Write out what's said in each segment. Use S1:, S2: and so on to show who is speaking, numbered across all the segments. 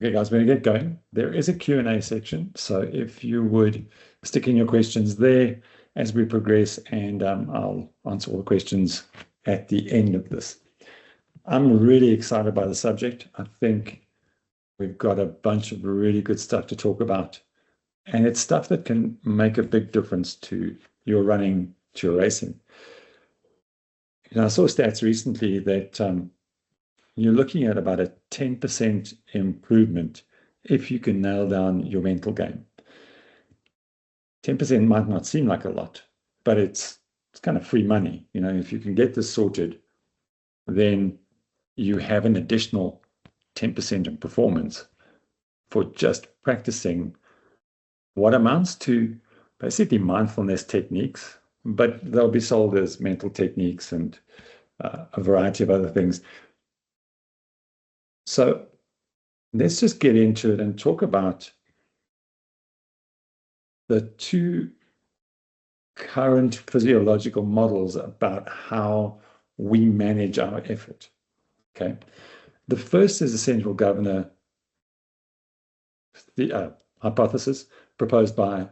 S1: Okay, guys, we're going to get going. There is a Q&A section, so if you would stick in your questions there as we progress, and I'll answer all the questions at the end of this. I'm really excited by the subject. I think we've got a bunch of really good stuff to talk about, and it's stuff that can make a big difference to your running, to your racing. I saw stats recently that you're looking at about a 10% improvement if you can nail down your mental game. 10% might not seem like a lot, but it's kind of free money. If you can get this sorted, then you have an additional 10% in performance for just practicing what amounts to basically mindfulness techniques, but they'll be sold as mental techniques and a variety of other things. So let's just get into it and talk about the two current physiological models about how we manage our effort. Okay. The first is the central governor hypothesis proposed by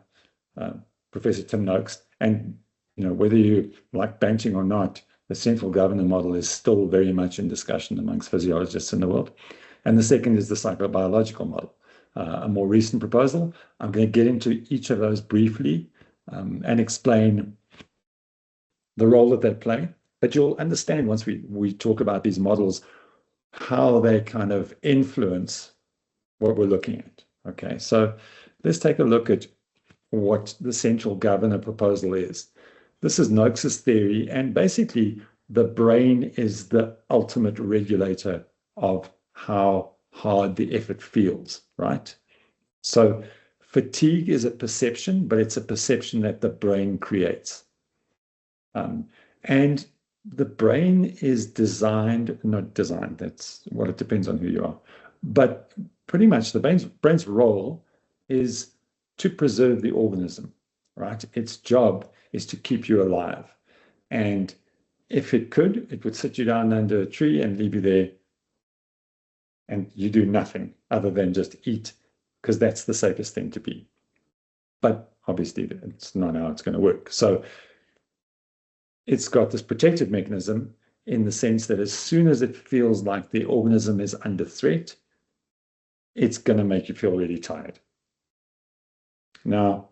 S1: Professor Tim Noakes. And whether you like benching or not, the central governor model is still very much in discussion amongst physiologists in the world. And the second is the psychobiological model, a more recent proposal. I'm going to get into each of those briefly and explain the role that they play. But you'll understand once we talk about these models, how they kind of influence what we're looking at. Okay, so let's take a look at what the central governor proposal is. This is Noakes' theory, and basically the brain is the ultimate regulator of how hard the effort feels, right? So fatigue is a perception, but it's a perception that the brain creates. And the brain is not designed, that's what it depends on who you are, but pretty much the brain's role is to preserve the organism, right? Its job is to keep you alive. And if it could, it would sit you down under a tree and leave you there and you do nothing other than just eat, because that's the safest thing to be. But obviously, it's not how it's going to work. So it's got this protective mechanism in the sense that as soon as it feels like the organism is under threat, it's going to make you feel really tired. Now,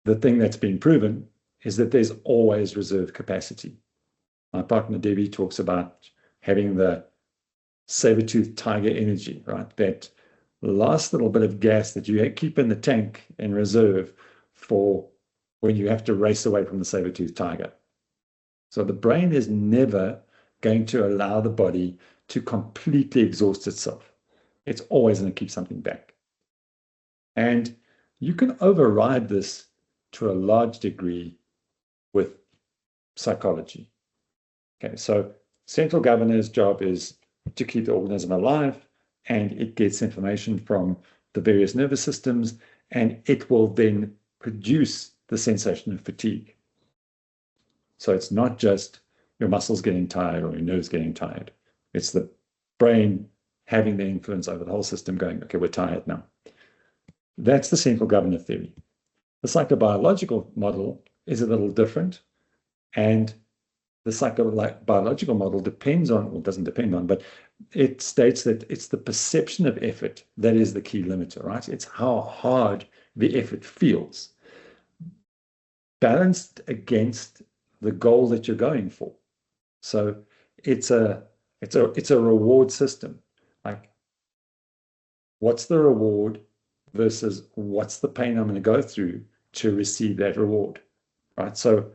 S1: the thing that's been proven is that there's always reserve capacity. My partner Debbie talks about having the saber-toothed tiger energy, right? That last little bit of gas that you keep in the tank in reserve for when you have to race away from the saber-toothed tiger. So the brain is never going to allow the body to completely exhaust itself. It's always going to keep something back. And you can override this to a large degree with psychology. Okay, so central governor's job is to keep the organism alive, and it gets information from the various nervous systems, and it will then produce the sensation of fatigue. So it's not just your muscles getting tired or your nerves getting tired. It's the brain having the influence over the whole system going, okay, we're tired now. That's the central governor theory. The psychobiological model is a little different, and the psychobiological model depends on, or doesn't depend on, but it states that it's the perception of effort that is the key limiter, right? It's how hard the effort feels, balanced against the goal that you're going for. So it's a reward system. Like, what's the reward versus what's the pain I'm going to go through to receive that reward, right? So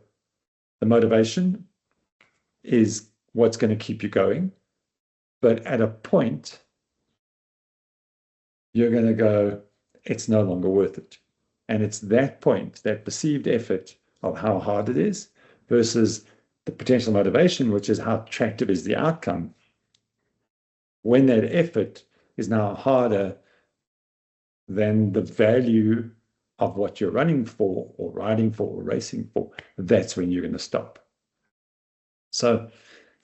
S1: the motivation is what's going to keep you going. But at a point, you're going to go, it's no longer worth it. And it's that point, that perceived effort of how hard it is versus the potential motivation, which is how attractive is the outcome. When that effort is now harder than the value of what you're running for or riding for or racing for, that's when you're going to stop. So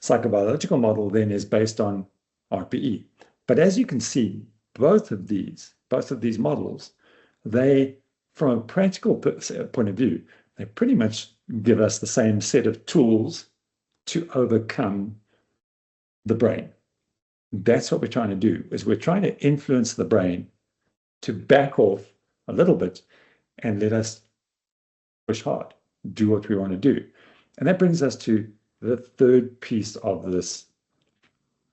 S1: psychobiological model then is based on RPE. But as you can see, both of these models, they, from a practical point of view, they pretty much give us the same set of tools to overcome the brain. That's what we're trying to do, is we're trying to influence the brain to back off a little bit and let us push hard, do what we want to do. And that brings us to the third piece of this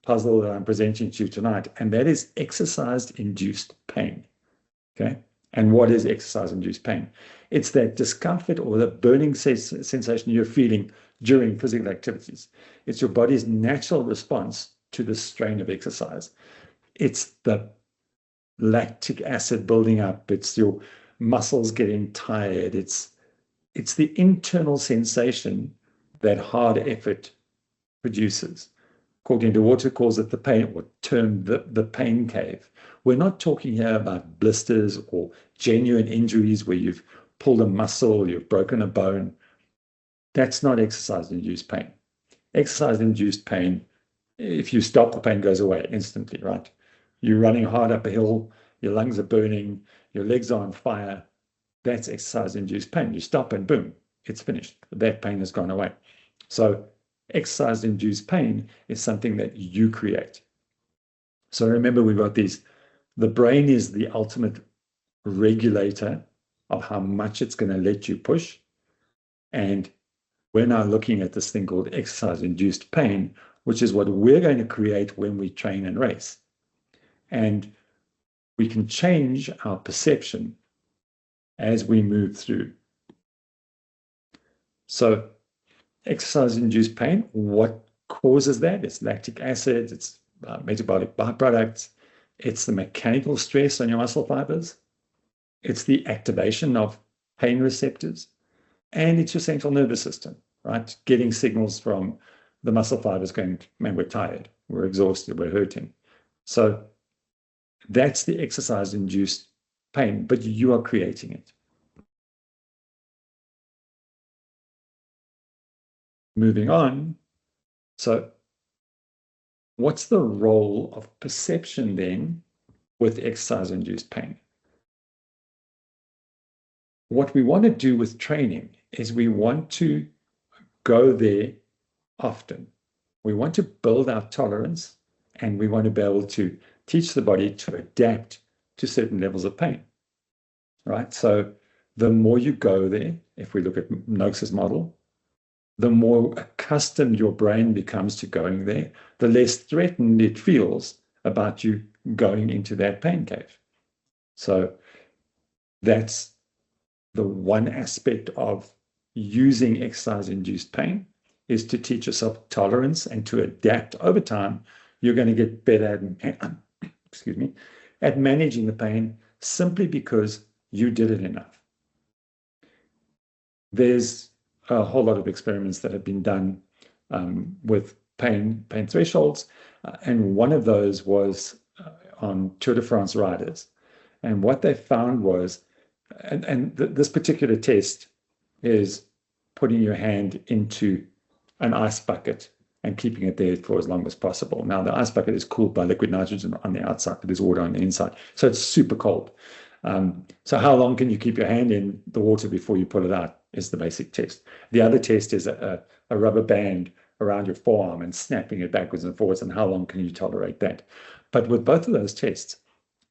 S1: puzzle that I'm presenting to you tonight, and that is exercise-induced pain. Okay? And what is exercise-induced pain? It's that discomfort or the burning sensation you're feeling during physical activities. It's your body's natural response to the strain of exercise. It's the lactic acid building up. It's your muscles getting tired. It's the internal sensation that hard effort produces. Courtney DeWater calls it the pain, or termed the pain cave. We're not talking here about blisters or genuine injuries where you've pulled a muscle, you've broken a bone. That's not exercise-induced pain. Exercise-induced pain, if you stop, the pain goes away instantly, right? You're running hard up a hill, your lungs are burning, your legs are on fire. That's exercise-induced pain. You stop and boom, it's finished. That pain has gone away. So exercise-induced pain is something that you create. So remember, we've got these. The brain is the ultimate regulator of how much it's going to let you push. And we're now looking at this thing called exercise-induced pain, which is what we're going to create when we train and race. And we can change our perception as we move through. So exercise-induced pain, what causes that? It's lactic acid, it's metabolic byproducts, it's the mechanical stress on your muscle fibers, it's the activation of pain receptors, and it's your central nervous system, right? Getting signals from the muscle fibers going, man, we're tired, we're exhausted, we're hurting. So that's the exercise-induced pain, but you are creating it. Moving on. So what's the role of perception then with exercise-induced pain? What we want to do with training is we want to go there often. We want to build our tolerance, and we want to be able to teach the body to adapt to certain levels of pain, right? So the more you go there, if we look at Noakes's model, the more accustomed your brain becomes to going there, the less threatened it feels about you going into that pain cave. So that's the one aspect of using exercise-induced pain, is to teach yourself tolerance and to adapt over time. You're going to get better at, excuse me, at managing the pain simply because you did it enough. There's a whole lot of experiments that have been done with pain thresholds, and one of those was on Tour de France riders. And what they found was, this particular test is putting your hand into an ice bucket and keeping it there for as long as possible. Now, the ice bucket is cooled by liquid nitrogen on the outside, but there's water on the inside. So it's super cold. So how long can you keep your hand in the water before you pull it out is the basic test. The other test is a rubber band around your forearm and snapping it backwards and forwards, and how long can you tolerate that? But with both of those tests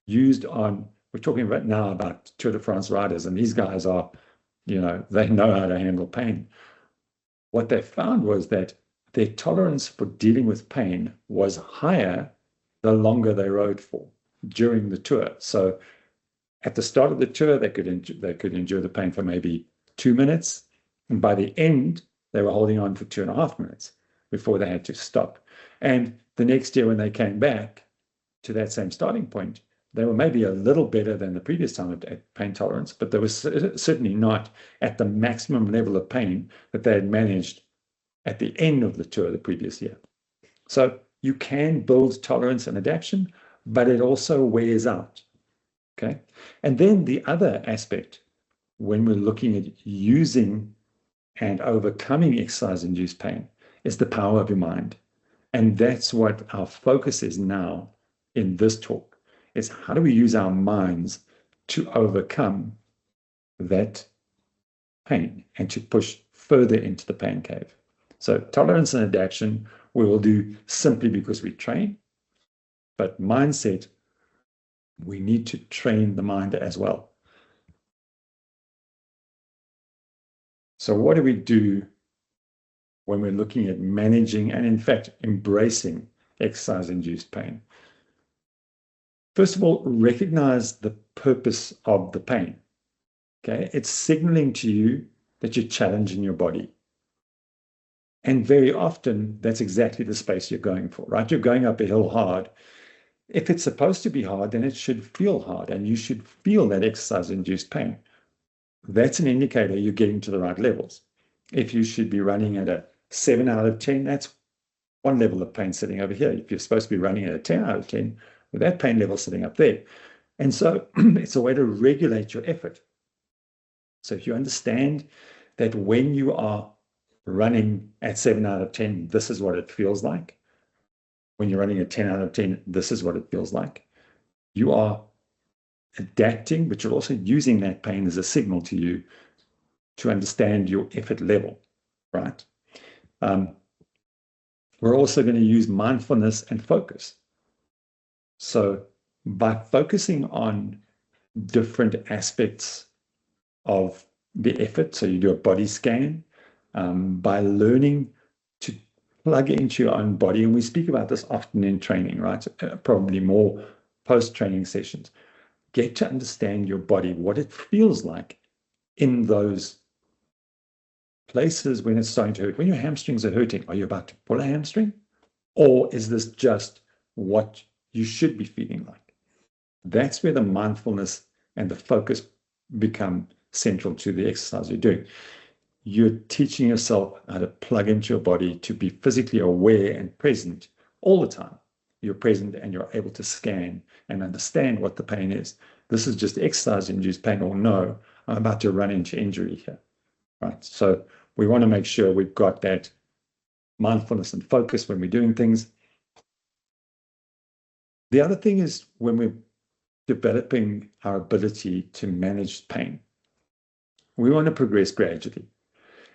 S1: used on, we're talking about now about Tour de France riders, and these guys are, they know how to handle pain. What they found was that their tolerance for dealing with pain was higher the longer they rode for during the tour. So at the start of the tour, they could endure the pain for maybe 2 minutes. And by the end, they were holding on for 2.5 minutes before they had to stop. And the next year when they came back to that same starting point, they were maybe a little better than the previous time at pain tolerance, but they were certainly not at the maximum level of pain that they had managed at the end of the tour the previous year. So you can build tolerance and adaptation, but it also wears out. Okay. And then the other aspect, when we're looking at using and overcoming exercise-induced pain, is the power of your mind. And that's what our focus is now in this talk, is how do we use our minds to overcome that pain and to push further into the pain cave. So tolerance and adaptation we will do simply because we train, but mindset, we need to train the mind as well. So what do we do when we're looking at managing and in fact embracing exercise-induced pain? First of all, recognize the purpose of the pain. Okay, it's signaling to you that you're challenging your body. And very often, that's exactly the space you're going for, right? You're going up a hill hard. If it's supposed to be hard, then it should feel hard, and you should feel that exercise-induced pain. That's an indicator you're getting to the right levels. If you should be running at a 7 out of 10, that's one level of pain sitting over here. If you're supposed to be running at a 10 out of 10, with that pain level sitting up there. And so it's a way to regulate your effort. So if you understand that when you are running at 7 out of 10, this is what it feels like. When you're running at 10 out of 10, this is what it feels like. You are adapting, but you're also using that pain as a signal to you to understand your effort level, right? We're also going to use mindfulness and focus. So by focusing on different aspects of the effort, so you do a body scan, by learning to plug into your own body, and we speak about this often in training, right? Probably more post-training sessions. Get to understand your body, what it feels like in those places when it's starting to hurt. When your hamstrings are hurting, are you about to pull a hamstring? Or is this just what you should be feeling like? That's where the mindfulness and the focus become central to the exercise you're doing. You're teaching yourself how to plug into your body, to be physically aware and present all the time. You're present and you're able to scan and understand what the pain is. This is just exercise-induced pain, or no, I'm about to run into injury here, right? So we want to make sure we've got that mindfulness and focus when we're doing things. The other thing is when we're developing our ability to manage pain, we want to progress gradually.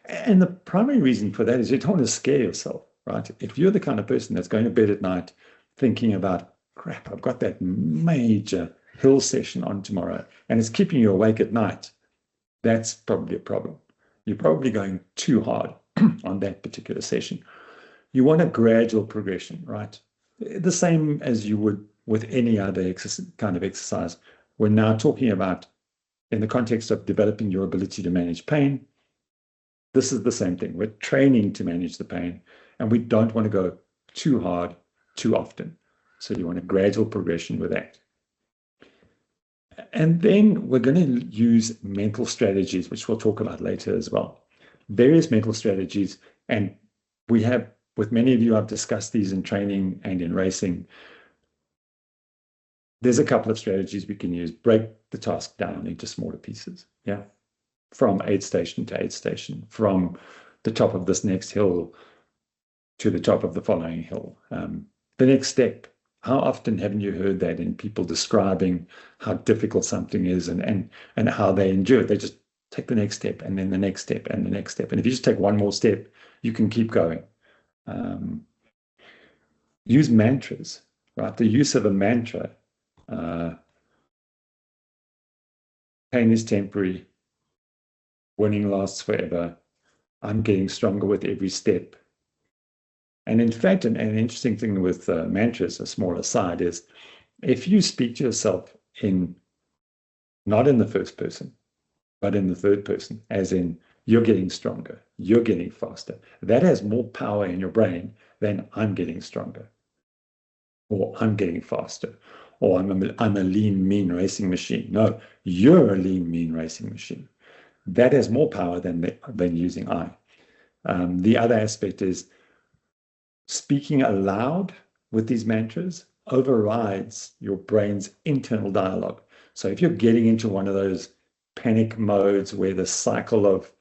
S1: And the primary reason for that is you don't want to scare yourself, right? If you're the kind of person that's going to bed at night thinking about, crap, I've got that major hill session on tomorrow, and it's keeping you awake at night, that's probably a problem. You're probably going too hard on that particular session. You want a gradual progression, right? The same as you would with any other kind of exercise. We're now talking about, in the context of developing your ability to manage pain, this is the same thing. We're training to manage the pain, and we don't want to go too hard too often. So you want a gradual progression with that. And then we're going to use mental strategies, which we'll talk about later as well. Various mental strategies, and we have, with many of you, I've discussed these in training and in racing. There's a couple of strategies we can use. Break the task down into smaller pieces, yeah? From aid station to aid station, from the top of this next hill to the top of the following hill. The next step. How often haven't you heard that in people describing how difficult something is and how they endure it? They just take the next step and then the next step and the next step. And if you just take one more step, you can keep going. Use mantras, right? The use of a mantra. Pain is temporary. Winning lasts forever. I'm getting stronger with every step. And in fact, an interesting thing with mantras, a small aside, is if you speak to yourself not in the first person, but in the third person, as in you're getting stronger, you're getting faster, that has more power in your brain than I'm getting stronger, or I'm getting faster, or I'm a lean, mean racing machine. No, you're a lean, mean racing machine. That has more power than using I. The other aspect is speaking aloud with these mantras overrides your brain's internal dialogue. So if you're getting into one of those panic modes where the cycle of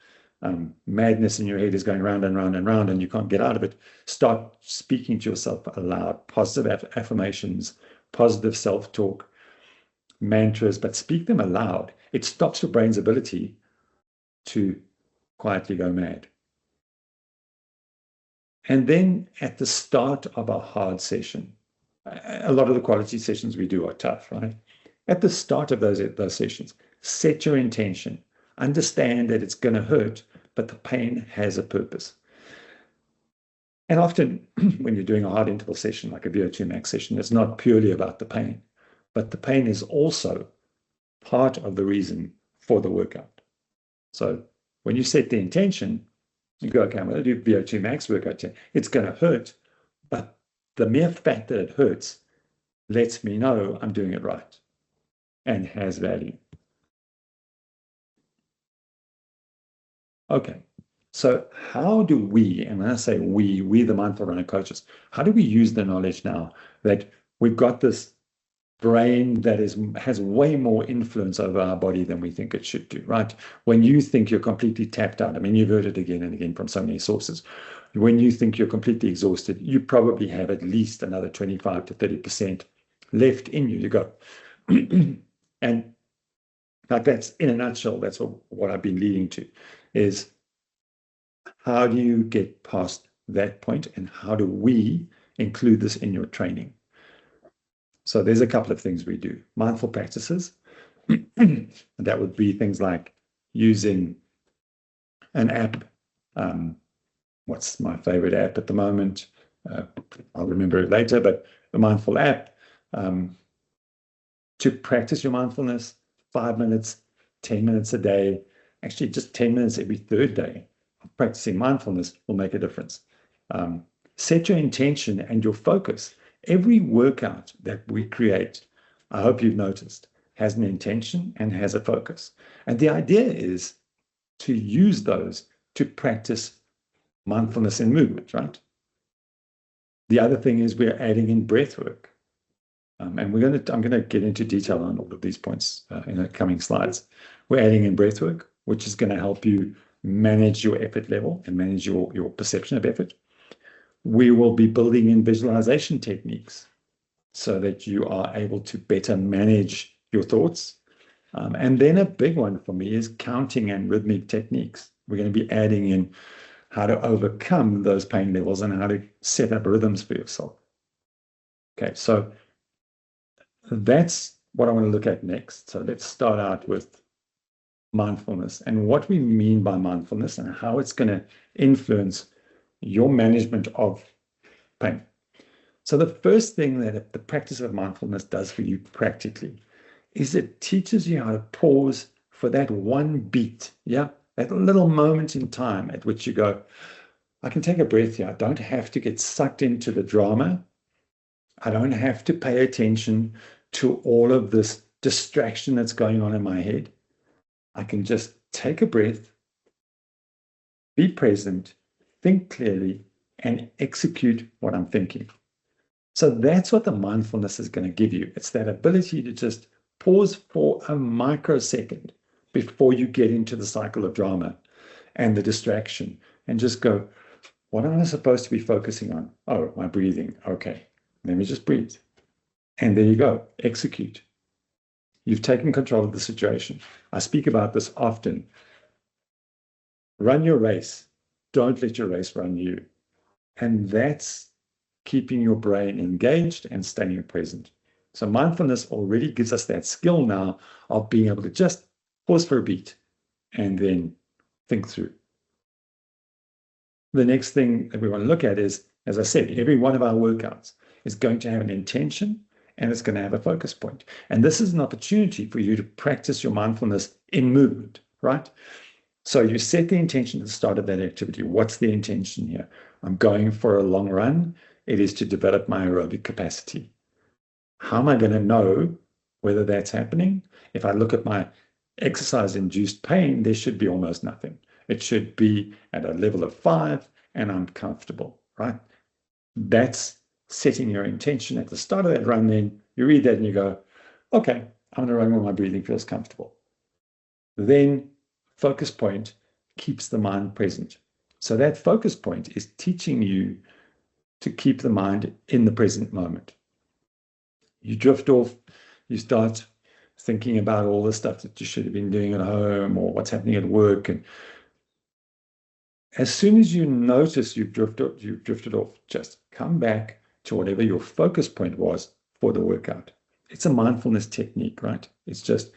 S1: madness in your head is going round and round and round and you can't get out of it, start speaking to yourself aloud, positive affirmations, positive self-talk. mantras, but speak them aloud. It stops your brain's ability to quietly go mad. And then at the start of a hard session, a lot of the quality sessions we do are tough, right? At the start of those sessions, set your intention. Understand that it's going to hurt, but the pain has a purpose. And often when you're doing a hard interval session, like a VO2 max session, it's not purely about the pain, but the pain is also part of the reason for the workout. So when you set the intention, you go, okay, I'm going to do VO2 max workout here. It's going to hurt, but the mere fact that it hurts lets me know I'm doing it right and has value. Okay, so how do we, and when I say we the mindful runner coaches, how do we use the knowledge now that we've got this brain that has way more influence over our body than we think it should do, right? When you think you're completely tapped out, I mean, you've heard it again and again from so many sources. When you think you're completely exhausted, you probably have at least another 25 to 30% left in you to go. And like that's, in a nutshell, that's what I've been leading to, is how do you get past that point and how do we include this in your training? So there's a couple of things we do. Mindful practices. That would be things like using an app. What's my favorite app at the moment? I'll remember it later, but the mindful app to practice your mindfulness, 5 minutes, 10 minutes a day, actually just 10 minutes every third day of practicing mindfulness will make a difference. Set your intention and your focus. Every workout that we create, I hope you've noticed, has an intention and has a focus. And the idea is to use those to practice mindfulness in movement, right? The other thing is we're adding in breath work. And I'm going to get into detail on all of these points in the coming slides. We're adding in breath work, which is going to help you manage your effort level and manage your perception of effort. We will be building in visualization techniques so that you are able to better manage your thoughts. And then a big one for me is counting and rhythmic techniques. We're going to be adding in how to overcome those pain levels and how to set up rhythms for yourself. Okay, so that's what I want to look at next. So let's start out with mindfulness and what we mean by mindfulness and how it's going to influence your management of pain. So the first thing that the practice of mindfulness does for you practically is it teaches you how to pause for that one beat, yeah, that little moment in time at which you go, I can take a breath here. I don't have to get sucked into the drama. I don't have to pay attention to all of this distraction that's going on in my head. I can just take a breath, be present, think clearly, and execute what I'm thinking. So that's what the mindfulness is going to give you. It's that ability to just pause for a microsecond before you get into the cycle of drama and the distraction and just go, what am I supposed to be focusing on? Oh, my breathing. Okay, let me just breathe. And there you go, execute. You've taken control of the situation. I speak about this often. Run your race. Don't let your race run you. And that's keeping your brain engaged and staying present. So mindfulness already gives us that skill now of being able to just pause for a beat and then think through. The next thing that we want to look at is, as I said, every one of our workouts is going to have an intention and it's going to have a focus point. And this is an opportunity for you to practice your mindfulness in movement, right? So you set the intention at the start of that activity. What's the intention here? I'm going for a long run. It is to develop my aerobic capacity. How am I going to know whether that's happening? If I look at my exercise-induced pain, there should be almost nothing. It should be at a level of 5 and I'm comfortable, right? That's setting your intention at the start of that run. Then you read that and you go, okay, I'm going to run where my breathing feels comfortable. Then focus point keeps the mind present. So that focus point is teaching you to keep the mind in the present moment. You drift off, you start thinking about all the stuff that you should have been doing at home or what's happening at work. And as soon as you notice you've drifted off, just come back to whatever your focus point was for the workout. It's a mindfulness technique, right? It's just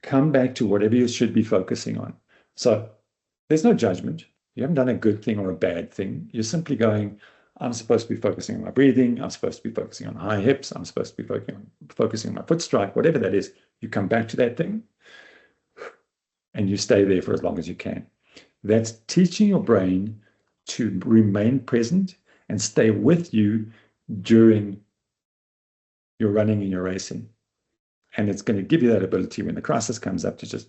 S1: come back to whatever you should be focusing on. So there's no judgment. You haven't done a good thing or a bad thing. You're simply going, I'm supposed to be focusing on my breathing. I'm supposed to be focusing on high hips. I'm supposed to be focusing on my foot strike, whatever that is. You come back to that thing and you stay there for as long as you can. That's teaching your brain to remain present and stay with you during your running and your racing. And it's going to give you that ability when the crisis comes up to just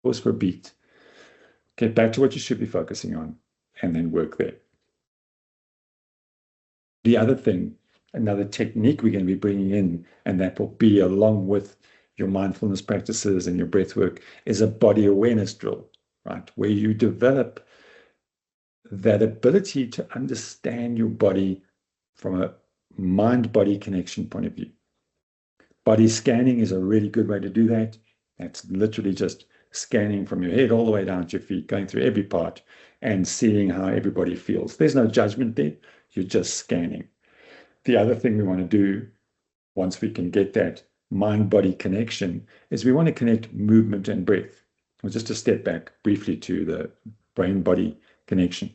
S1: pause for a beat, get back to what you should be focusing on, and then work there. The other thing, another technique we're going to be bringing in, and that will be along with your mindfulness practices and your breath work, is a body awareness drill, right? Where you develop that ability to understand your body from a mind-body connection point of view. Body scanning is a really good way to do that. That's literally just scanning from your head all the way down to your feet, going through every part and seeing how everybody feels. There's no judgment there. You're just scanning. The other thing we want to do, once we can get that mind-body connection, is we want to connect movement and breath. Well, just to step back briefly to the brain-body connection.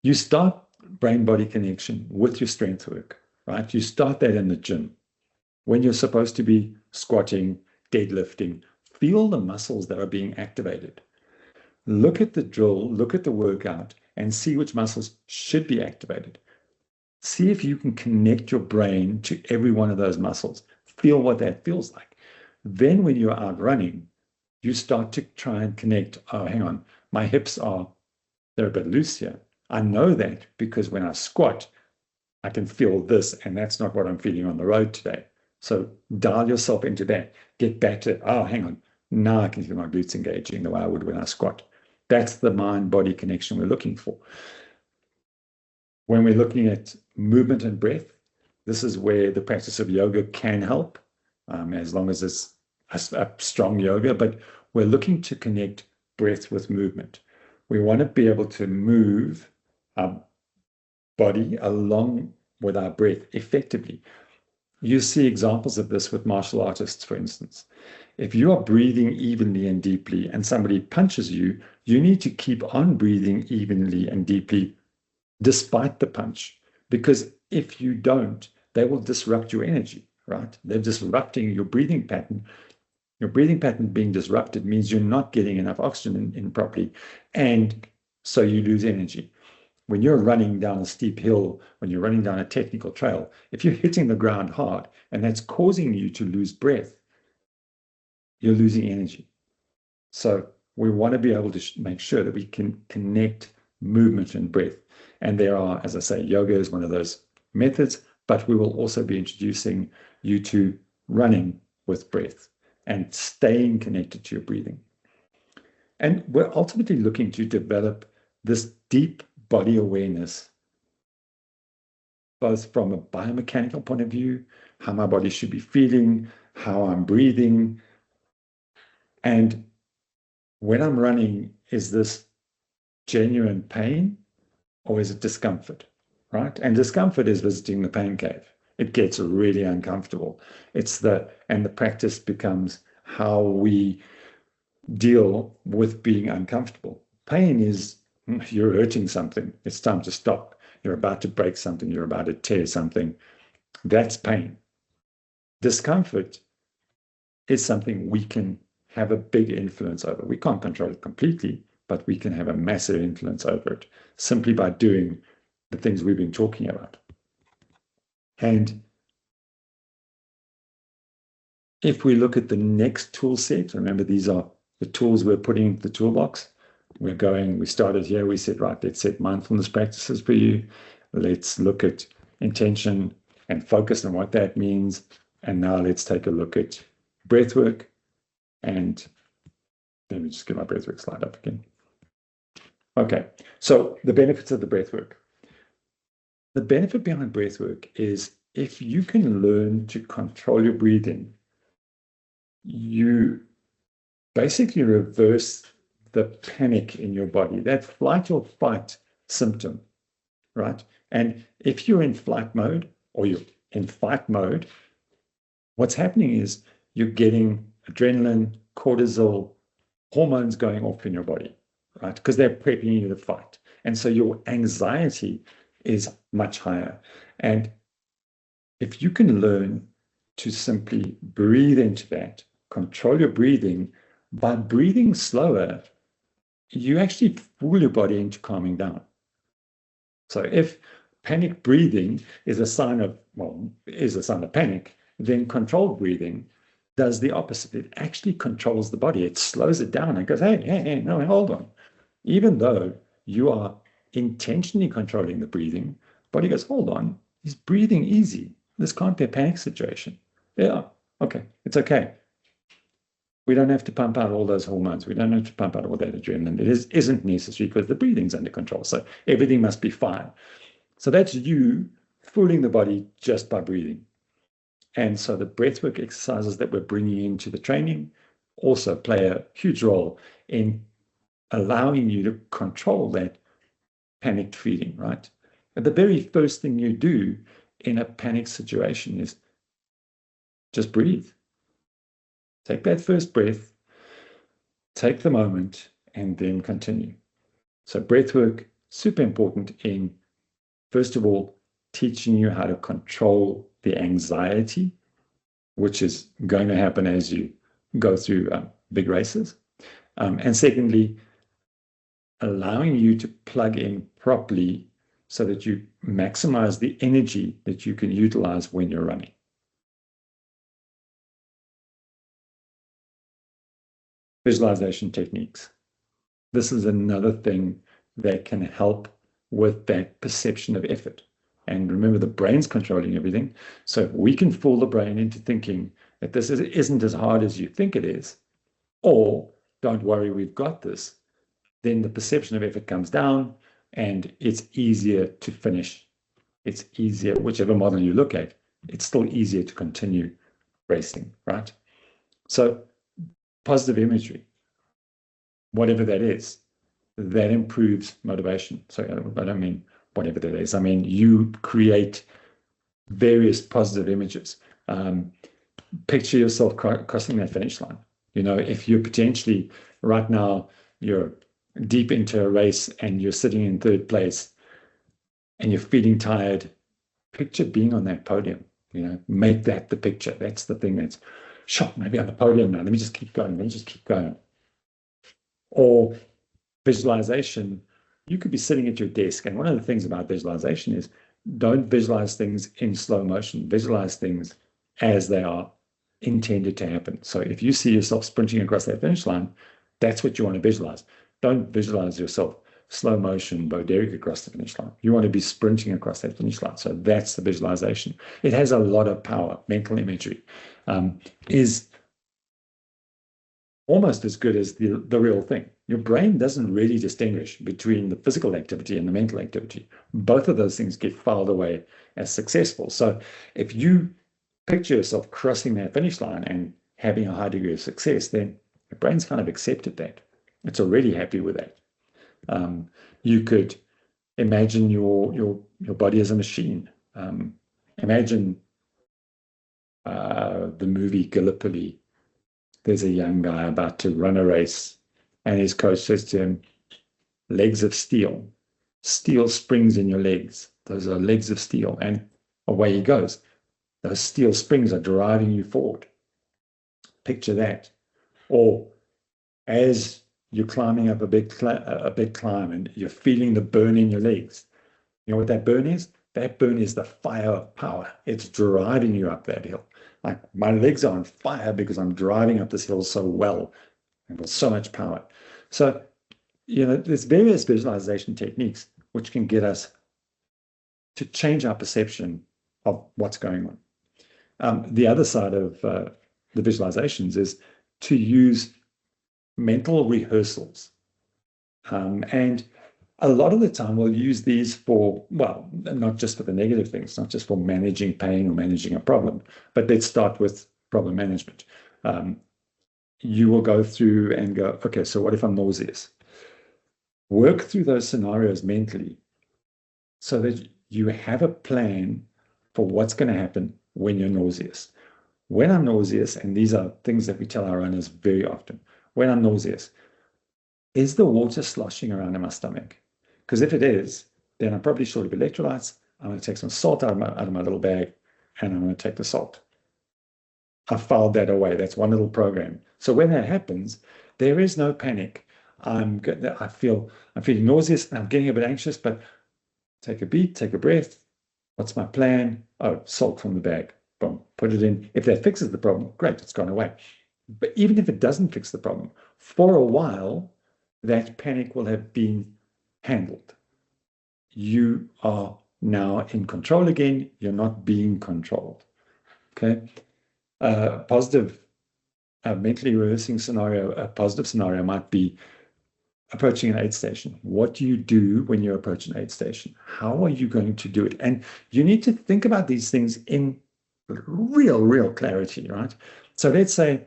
S1: You start brain-body connection with your strength work, right? You start that in the gym. When you're supposed to be squatting, deadlifting, feel the muscles that are being activated. Look at the drill, look at the workout, and see which muscles should be activated. See if you can connect your brain to every one of those muscles. Feel what that feels like. Then when you're out running, you start to try and connect, oh, hang on, my hips they're a bit loose here. I know that because when I squat, I can feel this, and that's not what I'm feeling on the road today. So dial yourself into that. Get back to, oh, hang on. Now I can feel my glutes engaging the way I would when I squat. That's the mind-body connection we're looking for. When we're looking at movement and breath, this is where the practice of yoga can help, as long as it's a strong yoga. But we're looking to connect breath with movement. We want to be able to move our body along with our breath effectively. You see examples of this with martial artists, for instance. If you are breathing evenly and deeply and somebody punches you, you need to keep on breathing evenly and deeply despite the punch. Because if you don't, they will disrupt your energy, right? They're disrupting your breathing pattern. Your breathing pattern being disrupted means you're not getting enough oxygen in properly. And so you lose energy. When you're running down a steep hill, when you're running down a technical trail, if you're hitting the ground hard and that's causing you to lose breath, you're losing energy. So we want to be able to make sure that we can connect movement and breath. And there are, as I say, yoga is one of those methods, but we will also be introducing you to running with breath and staying connected to your breathing. And we're ultimately looking to develop this deep body awareness, both from a biomechanical point of view, how my body should be feeling, how I'm breathing. And when I'm running, is this genuine pain or is it discomfort, right? And discomfort is visiting the pain cave. It gets really uncomfortable. And the practice becomes how we deal with being uncomfortable. Pain is, you're hurting something. It's time to stop. You're about to break something. You're about to tear something. That's pain. Discomfort is something we can have a big influence over. We can't control it completely, but we can have a massive influence over it simply by doing the things we've been talking about. And if we look at the next tool set, remember these are the tools we're putting into the toolbox. We started here, we said, right, let's set mindfulness practices for you. Let's look at intention and focus and what that means. And now let's take a look at breath work. And let me just get my breath work slide up again. Okay, so the benefits of the breath work. The benefit behind breath work is if you can learn to control your breathing you basically reverse the panic in your body, that flight or fight symptom, right? And if you're in flight mode or you're in fight mode, what's happening is you're getting adrenaline, cortisol, hormones going off in your body, right? Because they're prepping you to fight. And so your anxiety is much higher. And if you can learn to simply breathe into that, control your breathing, by breathing slower, you actually fool your body into calming down. So if panic breathing is a sign of, well, is a sign of panic, then controlled breathing does the opposite. It actually controls the body. It slows it down and goes, hey, no, hold on. Even though you are intentionally controlling the breathing, body goes, hold on, he's breathing easy. This can't be a panic situation. Yeah, okay, it's okay. We don't have to pump out all those hormones. We don't have to pump out all that adrenaline. It isn't necessary because the breathing's under control. So everything must be fine. So that's you fooling the body just by breathing. And so the breathwork exercises that we're bringing into the training also play a huge role in allowing you to control that panicked feeling, right? And the very first thing you do in a panic situation is just breathe. Take that first breath, take the moment, and then continue. So breath work, super important in, first of all, teaching you how to control the anxiety, which is going to happen as you go through big races. And secondly, allowing you to plug in properly so that you maximize the energy that you can utilize when you're running. Visualization techniques. This is another thing that can help with that perception of effort. And remember, the brain's controlling everything. So if we can fool the brain into thinking that this isn't as hard as you think it is, or don't worry, we've got this, then the perception of effort comes down and it's easier to finish. It's easier, whichever model you look at, it's still easier to continue racing, right? So positive imagery, whatever that is, that improves motivation. So I don't mean whatever that is. I mean, you create various positive images. Picture yourself crossing that finish line. You know, if you're potentially right now, you're deep into a race and you're sitting in third place and you're feeling tired, picture being on that podium. You know, make that the picture. That's the thing that's, shot, maybe on the podium now. Let me just keep going. Let me just keep going. Or visualization, you could be sitting at your desk. And one of the things about visualization is don't visualize things in slow motion. Visualize things as they are intended to happen. So if you see yourself sprinting across that finish line, that's what you want to visualize. Don't visualize yourself slow motion, Bo Derek across the finish line. You want to be sprinting across that finish line. So that's the visualization. It has a lot of power. Mental imagery is almost as good as the real thing. Your brain doesn't really distinguish between the physical activity and the mental activity. Both of those things get filed away as successful. So if you picture yourself crossing that finish line and having a high degree of success, then your brain's kind of accepted that. It's already happy with that. You could imagine your body as a machine. Imagine the movie Gallipoli. There's a young guy about to run a race, and his coach says to him, legs of steel, steel springs in your legs. Those are legs of steel. And away he goes. Those steel springs are driving you forward. Picture that. Or as you're climbing up a big climb and you're feeling the burn in your legs. You know what that burn is? That burn is the fire of power. It's driving you up that hill. Like my legs are on fire because I'm driving up this hill so well and with so much power. So, you know, there's various visualization techniques which can get us to change our perception of what's going on. The other side of the visualizations is to use mental rehearsals. And a lot of the time we'll use these for, well, not just for the negative things, not just for managing pain or managing a problem, but let's start with problem management. you will go through and go, okay, so what if I'm nauseous? Work through those scenarios mentally so that you have a plan for what's going to happen when you're nauseous. When I'm nauseous, and these are things that we tell our runners very often, when I'm nauseous, is the water sloshing around in my stomach? Because if it is, then I'm probably short of electrolytes. I'm going to take some salt out of my little bag, and I'm going to take the salt. I filed that away. That's one little program. So when that happens, there is no panic. I'm feeling nauseous and I'm getting a bit anxious, but take a beat, take a breath. What's my plan? Oh, salt from the bag. Boom, put it in. If that fixes the problem, great, it's gone away. But even if it doesn't fix the problem, for a while, that panic will have been handled. You are now in control again. You're not being controlled. Okay. Positive mentally rehearsing scenario, a positive scenario might be approaching an aid station. What do you do when you approach an aid station? How are you going to do it? And you need to think about these things in real clarity, right? So let's say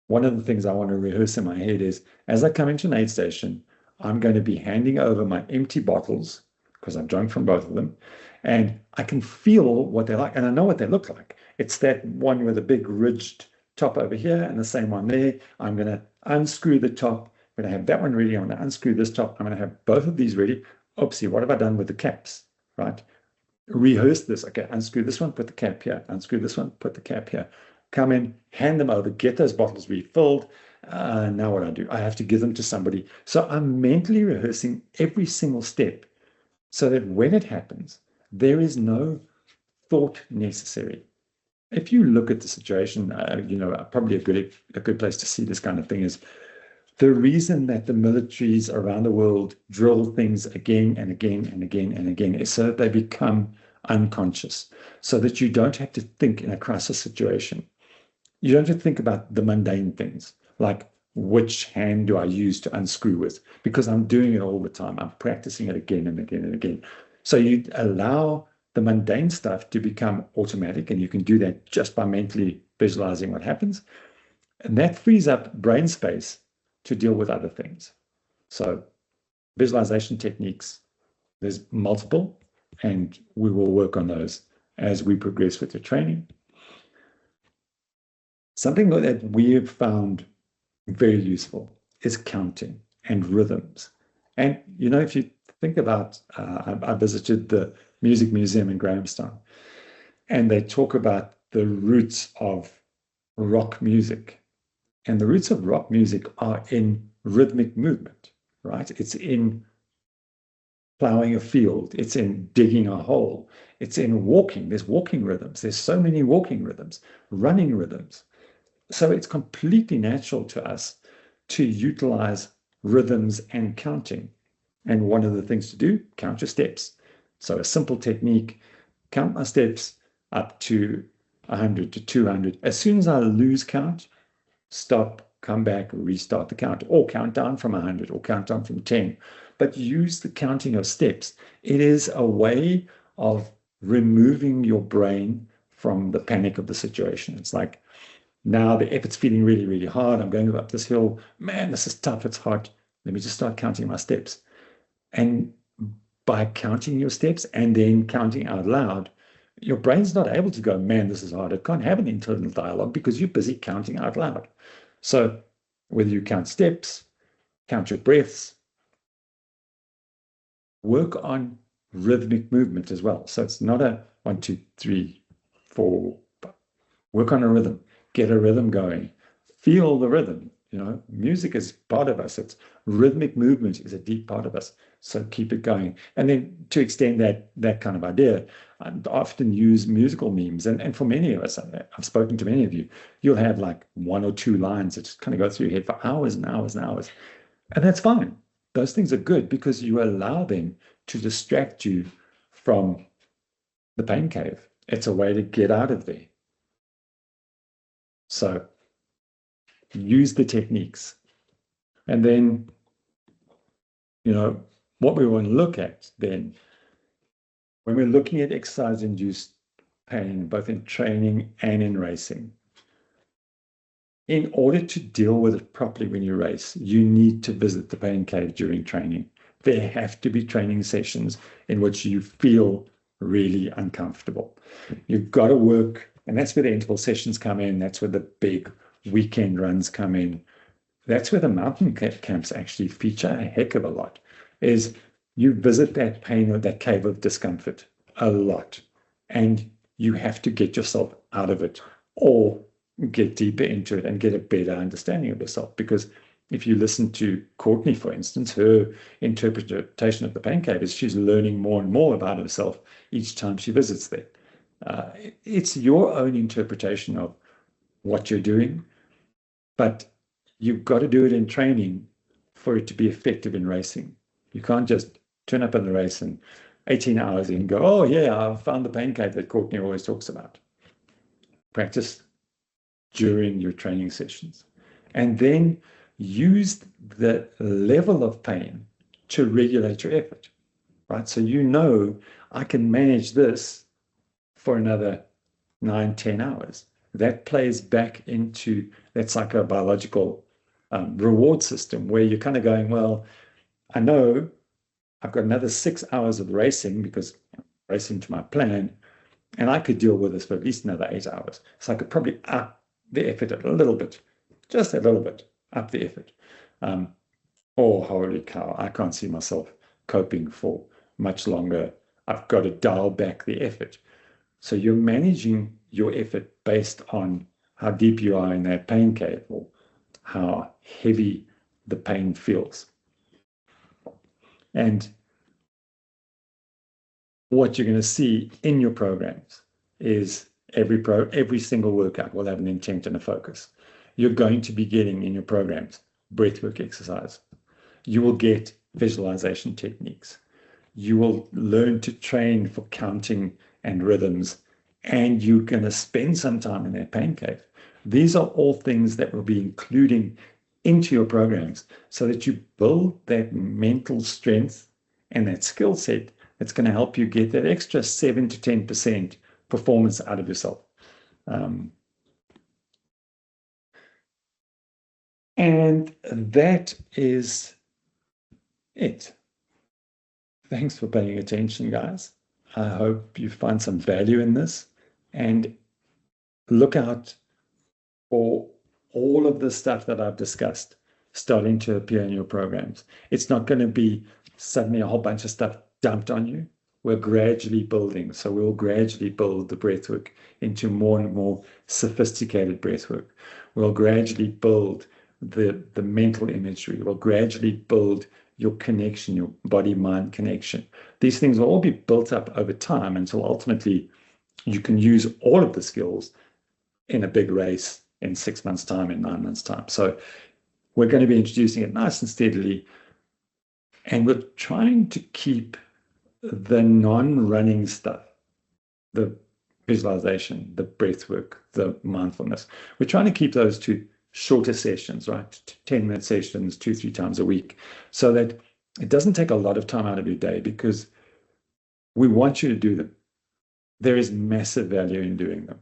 S1: one of the things I want to rehearse in my head is as I come into an aid station, I'm going to be handing over my empty bottles because I'm drunk from both of them. And I can feel what they're like, and I know what they look like. It's that one with a big ridged top over here and the same one there. I'm going to unscrew the top. I'm going to have that one ready. I'm going to unscrew this top. I'm going to have both of these ready. Oopsie, what have I done with the caps, right? Rehearse this. Okay, unscrew this one, put the cap here. Unscrew this one, put the cap here. Come in, hand them over, get those bottles refilled. Now what I do? I have to give them to somebody. So I'm mentally rehearsing every single step so that when it happens, there is no thought necessary. If you look at the situation, probably a good place to see this kind of thing is the reason that the militaries around the world drill things again and again and again and again is so that they become unconscious, so that you don't have to think in a crisis situation. You don't have to think about the mundane things like which hand do I use to unscrew with, because I'm doing it all the time. I'm practicing it again and again and again. So you allow the mundane stuff to become automatic, and you can do that just by mentally visualizing what happens. And that frees up brain space to deal with other things. So visualization techniques, there's multiple, and we will work on those as we progress with the training. Something that we have found very useful is counting and rhythms. And, if you think about, I visited the Music Museum in Grahamstown, and they talk about the roots of rock music. And the roots of rock music are in rhythmic movement, right? It's in plowing a field. It's in digging a hole. It's in walking. There's walking rhythms. There's so many walking rhythms, running rhythms. So it's completely natural to us to utilize rhythms and counting. And one of the things to do, count your steps. So a simple technique, count my steps up to 100 to 200. As soon as I lose count, stop, come back, restart the count, or count down from 100 or count down from 10. But use the counting of steps. It is a way of removing your brain from the panic of the situation. It's like, now the effort's feeling really, really hard. I'm going up this hill. Man, this is tough. It's hard. Let me just start counting my steps. And by counting your steps and then counting out loud, your brain's not able to go, man, this is hard. It can't have an internal dialogue because you're busy counting out loud. So whether you count steps, count your breaths, work on rhythmic movement as well. So it's not a 1, 2, 3, 4. Work on a rhythm. Get a rhythm going. Feel the rhythm. Music is part of us. It's rhythmic movement is a deep part of us. So keep it going. And then to extend that kind of idea, I often use musical memes. And for many of us, I've spoken to many of you, you'll have like 1 or 2 lines that just kind of go through your head for hours and hours and hours. And that's fine. Those things are good because you allow them to distract you from the pain cave. It's a way to get out of there. So use the techniques. And then, what we want to look at then, when we're looking at exercise-induced pain, both in training and in racing, in order to deal with it properly when you race, you need to visit the pain cave during training. There have to be training sessions in which you feel really uncomfortable. You've got to work, and that's where the interval sessions come in. That's where the big weekend runs come in. That's where the mountain camps actually feature a heck of a lot, is you visit that pain or that cave of discomfort a lot, and you have to get yourself out of it or get deeper into it and get a better understanding of yourself. Because if you listen to Courtney, for instance, her interpretation of the pain cave is she's learning more and more about herself each time she visits there. It's your own interpretation of what you're doing, but you've got to do it in training for it to be effective in racing. You can't just turn up in the race and 18 hours in go, oh yeah, I found the pain cave that Courtney always talks about. Practice during your training sessions. And then use the level of pain to regulate your effort, right? So you know, I can manage this for another 9-10 hours. That plays back into that psychobiological reward system where you're kind of going, well, I know I've got another 6 hours of racing because I'm racing to my plan, and I could deal with this for at least another 8 hours. So I could probably up the effort a little bit, just a little bit, up the effort. Oh, holy cow, I can't see myself coping for much longer. I've got to dial back the effort. So you're managing your effort based on how deep you are in that pain cave or how heavy the pain feels. And what you're going to see in your programs is every single workout will have an intent and a focus. You're going to be getting in your programs breathwork exercise. You will get visualization techniques. You will learn to train for counting and rhythms, and you're going to spend some time in that pain cave. These are all things that we'll be including into your programs so that you build that mental strength and that skill set that's going to help you get that extra 7 to 10% performance out of yourself. And that is it. Thanks for paying attention, guys. I hope you find some value in this, and look out for all of the stuff that I've discussed starting to appear in your programs. It's not going to be suddenly a whole bunch of stuff dumped on you. We're gradually building. So we'll gradually build the breathwork into more and more sophisticated breathwork. We'll gradually build the mental imagery. We'll gradually build your connection, your body-mind connection. These things will all be built up over time until ultimately you can use all of the skills in a big race in 6 months' time, in 9 months' time. So we're going to be introducing it nice and steadily. And we're trying to keep the non-running stuff, the visualization, the breath work, the mindfulness. We're trying to keep those to shorter sessions, right? 10-minute sessions, 2-3 times a week, so that it doesn't take a lot of time out of your day, because we want you to do them. There is massive value in doing them.